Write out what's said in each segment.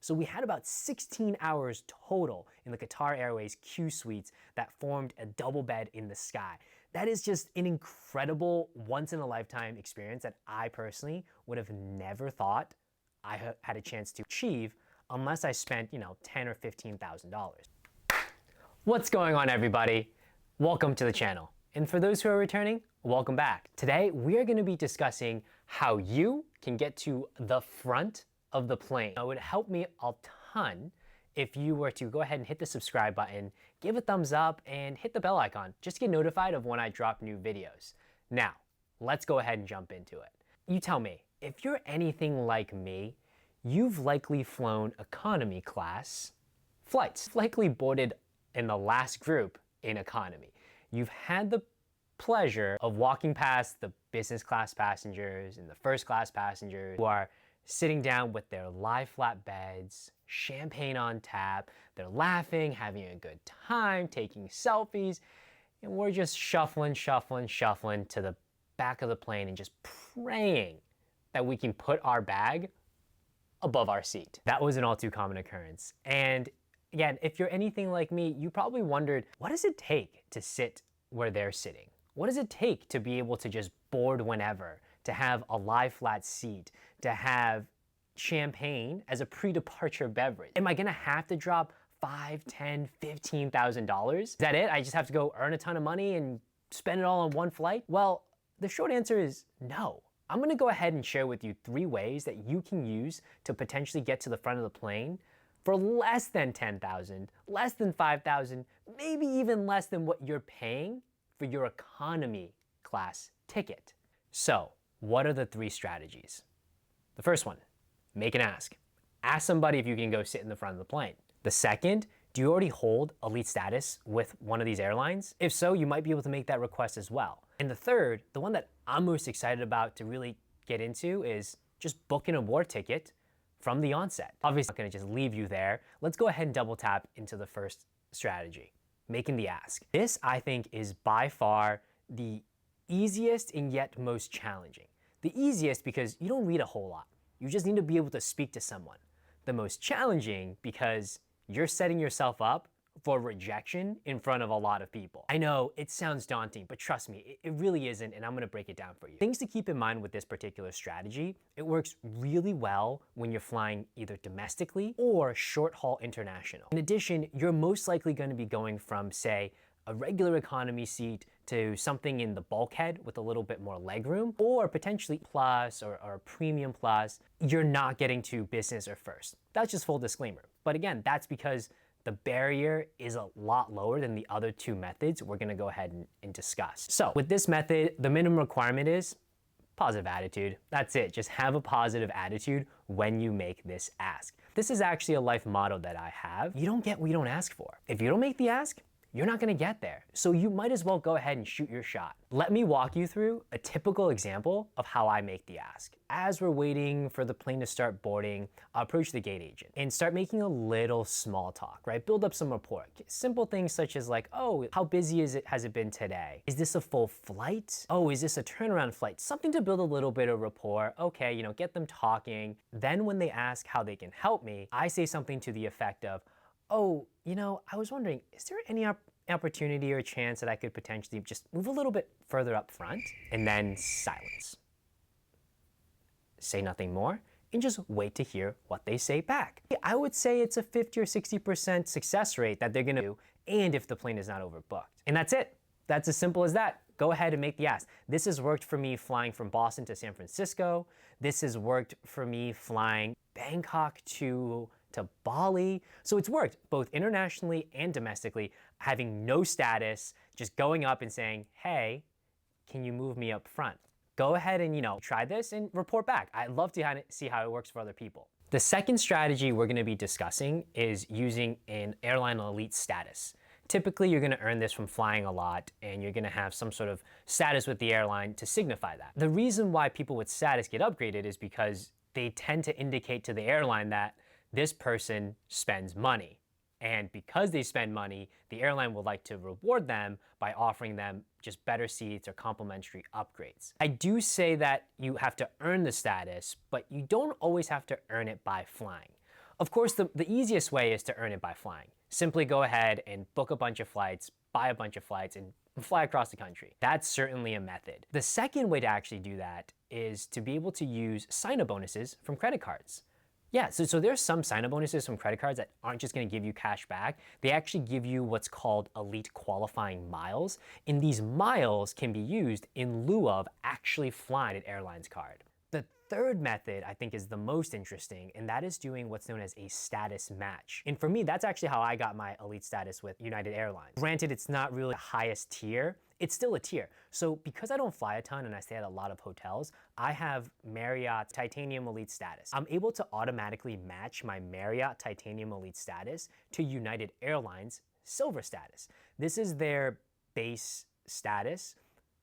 So we had about 16 hours total in the Qatar Airways Q suites that formed a double bed in the sky. That is just an incredible once-in-a-lifetime experience that I personally would have never thought I had a chance to achieve unless I spent, $10,000 or $15,000. What's going on, everybody? Welcome to the channel. And for those who are returning, welcome back. Today, we are going to be discussing how you can get to the front of the plane. It would help me a ton if you were to go ahead and hit the subscribe button, give a thumbs up, and hit the bell icon just to get notified of when I drop new videos. Now, let's go ahead and jump into it. You tell me, if you're anything like me, you've likely flown economy class flights, likely boarded in the last group in economy. You've had the pleasure of walking past the business class passengers and the first class passengers who are sitting down with their lie flat beds, champagne on tap, they're laughing, having a good time, taking selfies, and we're just shuffling to the back of the plane and just praying that we can put our bag above our seat. That was an all too common occurrence. And again, if you're anything like me, you probably wondered, what does it take to sit where they're sitting? What does it take to be able to just board whenever, to have a lie flat seat, to have champagne as a pre-departure beverage? Am I gonna have to drop $5,000, $10,000, $15,000? Is that it? I just have to go earn a ton of money and spend it all on one flight? Well, the short answer is no. I'm gonna go ahead and share with you 3 ways that you can use to potentially get to the front of the plane for less than $10,000, less than $5,000, maybe even less than what you're paying for your economy class ticket. So, what are the 3 strategies? The first one, make an ask. Ask somebody if you can go sit in the front of the plane. The second, do you already hold elite status with one of these airlines? If so, you might be able to make that request as well. And the third, the one that I'm most excited about to really get into, is just book an award ticket from the onset. Obviously, I'm not gonna just leave you there. Let's go ahead and double tap into the first strategy, making the ask. This, I think, is by far the easiest and yet most challenging. The easiest because you don't read a whole lot. You just need to be able to speak to someone. The most challenging because you're setting yourself up for rejection in front of a lot of people. I know it sounds daunting, but trust me, it really isn't, and I'm gonna break it down for you. Things to keep in mind with this particular strategy: it works really well when you're flying either domestically or short-haul international. In addition, you're most likely gonna be going from, say, a regular economy seat to something in the bulkhead with a little bit more legroom, or potentially plus or premium plus. You're not getting to business or first. That's just full disclaimer. But again, that's because the barrier is a lot lower than the other 2 methods we're gonna go ahead and discuss. So with this method, the minimum requirement is positive attitude. That's it. Just have a positive attitude when you make this ask. This is actually a life motto that I have. You don't get what you don't ask for. If you don't make the ask, you're not gonna get there. So you might as well go ahead and shoot your shot. Let me walk you through a typical example of how I make the ask. As we're waiting for the plane to start boarding, I'll approach the gate agent and start making a little small talk, right? Build up some rapport. Simple things such as like, oh, how busy has it been today? Is this a full flight? Oh, is this a turnaround flight? Something to build a little bit of rapport. Okay, get them talking. Then when they ask how they can help me, I say something to the effect of, oh, I was wondering, is there any opportunity or chance that I could potentially just move a little bit further up front? And then silence. Say nothing more and just wait to hear what they say back. I would say it's a 50 or 60% success rate that they're gonna do, and if the plane is not overbooked. And that's it. That's as simple as that. Go ahead and make the ask. This has worked for me flying from Boston to San Francisco. This has worked for me flying Bangkok to Bali. So it's worked both internationally and domestically, having no status, just going up and saying, hey, can you move me up front? Go ahead and, try this and report back. I'd love to see how it works for other people. The second strategy we're gonna be discussing is using an airline elite status. Typically, you're gonna earn this from flying a lot, and you're gonna have some sort of status with the airline to signify that. The reason why people with status get upgraded is because they tend to indicate to the airline that this person spends money. And because they spend money, the airline would like to reward them by offering them just better seats or complimentary upgrades. I do say that you have to earn the status, but you don't always have to earn it by flying. Of course, the easiest way is to earn it by flying. Simply go ahead and book a bunch of flights, buy a bunch of flights, and fly across the country. That's certainly a method. The second way to actually do that is to be able to use sign-up bonuses from credit cards. Yeah, so there's some sign-up bonuses from credit cards that aren't just gonna give you cash back. They actually give you what's called elite qualifying miles, and these miles can be used in lieu of actually flying an airline's card. The third method I think is the most interesting, and that is doing what's known as a status match. And for me, that's actually how I got my elite status with United Airlines. Granted, it's not really the highest tier, it's still a tier. So because I don't fly a ton and I stay at a lot of hotels, I have Marriott Titanium Elite status. I'm able to automatically match my Marriott Titanium Elite status to United Airlines Silver status. This is their base status,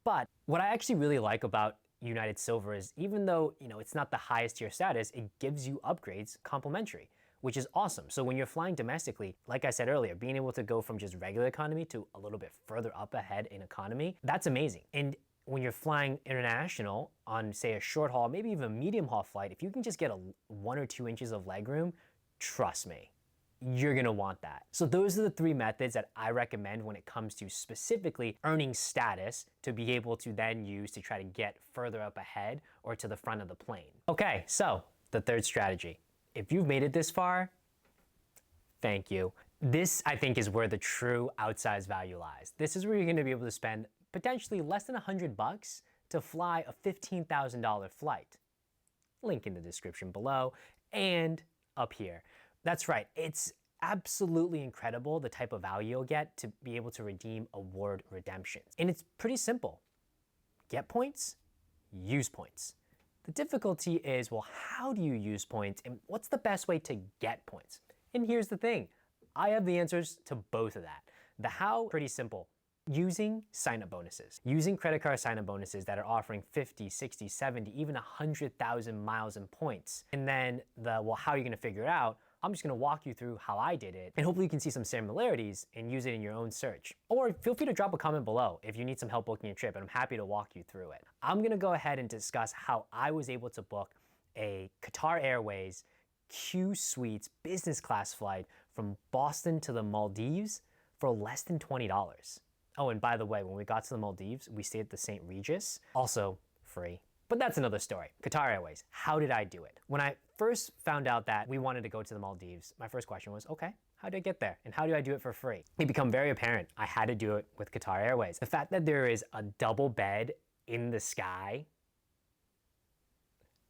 but what I actually really like about United Silver is even though, it's not the highest tier status, it gives you upgrades complimentary, which is awesome. So when you're flying domestically, like I said earlier, being able to go from just regular economy to a little bit further up ahead in economy, that's amazing. And when you're flying international on, say, a short haul, maybe even a medium haul flight, if you can just get 1 or 2 inches of legroom, trust me, you're gonna want that. So those are the 3 methods that I recommend when it comes to specifically earning status to be able to then use to try to get further up ahead or to the front of the plane. Okay, so the third strategy. If you've made it this far, thank you. This, I think, is where the true outsized value lies. This is where you're gonna be able to spend potentially less than $100 to fly a $15,000 flight. Link in the description below and up here. That's right, it's absolutely incredible the type of value you'll get to be able to redeem award redemptions. And it's pretty simple. Get points, use points. The difficulty is, well, how do you use points and what's the best way to get points? And here's the thing, I have the answers to both of that. The how, pretty simple. Using sign-up bonuses. Using credit card sign-up bonuses that are offering 50, 60, 70, even 100,000 miles and points. And then well, how are you gonna figure it out? I'm just gonna walk you through how I did it, and hopefully you can see some similarities and use it in your own search. Or feel free to drop a comment below if you need some help booking a trip, and I'm happy to walk you through it. I'm gonna go ahead and discuss how I was able to book a Qatar Airways Q Suites business class flight from Boston to the Maldives for less than $20. Oh, and by the way, when we got to the Maldives, we stayed at the St. Regis, also free. But that's another story. Qatar Airways, how did I do it? When I first found out that we wanted to go to the Maldives, my first question was, okay, how do I get there? And how do I do it for free? It became very apparent I had to do it with Qatar Airways. The fact that there is a double bed in the sky,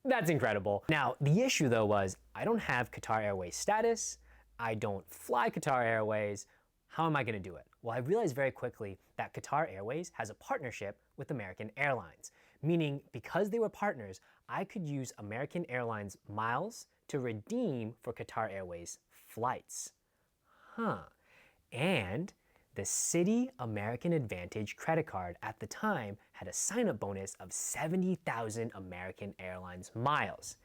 that's incredible. Now, the issue though was I don't have Qatar Airways status. I don't fly Qatar Airways. How am I gonna do it? Well, I realized very quickly that Qatar Airways has a partnership with American Airlines, meaning because they were partners, I could use American Airlines miles to redeem for Qatar Airways flights. And the Citi American Advantage credit card at the time had a sign-up bonus of 70,000 American Airlines miles.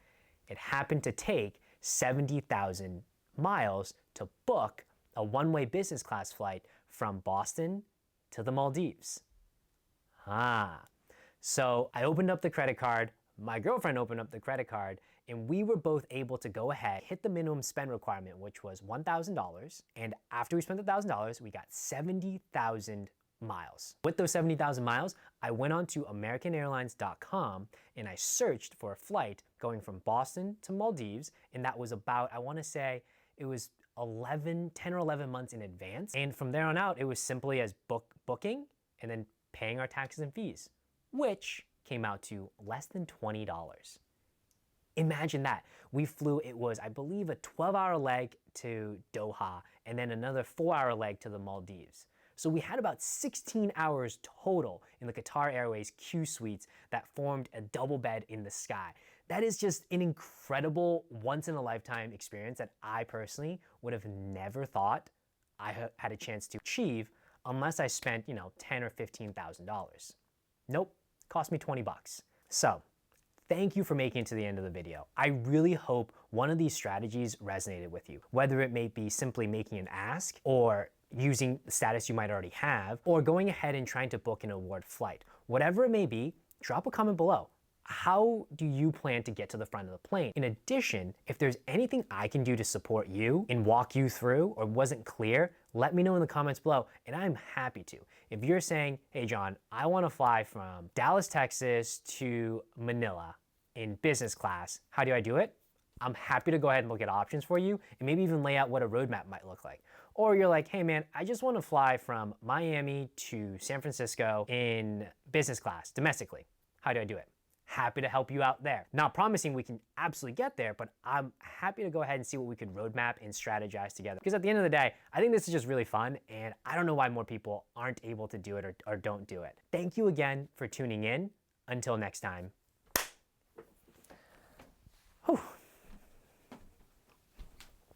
It happened to take 70,000 miles to book a one-way business class flight from Boston to the Maldives. So I opened up the credit card, my girlfriend opened up the credit card, and we were both able to go ahead, hit the minimum spend requirement, which was $1,000. And after we spent the $1,000, we got 70,000 miles. With those 70,000 miles, I went on to AmericanAirlines.com and I searched for a flight going from Boston to Maldives. And that was about, I wanna say, it was 10 or 11 months in advance. And from there on out, it was simply as booking and then paying our taxes and fees, which came out to less than $20. Imagine that. We flew, it was, I believe, a 12-hour leg to Doha and then another 4-hour leg to the Maldives. So we had about 16 hours total in the Qatar Airways Q Suites that formed a double bed in the sky. That is just an incredible once-in-a-lifetime experience that I personally would have never thought I had a chance to achieve unless I spent, $10,000 or $15,000. Nope, cost me 20 bucks. So, thank you for making it to the end of the video. I really hope one of these strategies resonated with you, whether it may be simply making an ask or using the status you might already have, or going ahead and trying to book an award flight. Whatever it may be, drop a comment below. how do you plan to get to the front of the plane? In addition, if there's anything I can do to support you and walk you through or wasn't clear, let me know in the comments below, and I'm happy to. If you're saying, hey John, I want to fly from Dallas, Texas to Manila in business class, how do I do it? I'm happy to go ahead and look at options for you and maybe even lay out what a roadmap might look like. Or you're like, hey man, I just want to fly from Miami to San Francisco in business class domestically. How do I do it? Happy to help you out there. Not promising we can absolutely get there, but I'm happy to go ahead and see what we could roadmap and strategize together. Because at the end of the day, I think this is just really fun, and I don't know why more people aren't able to do it or don't do it. Thank you again for tuning in. Until next time. Whew.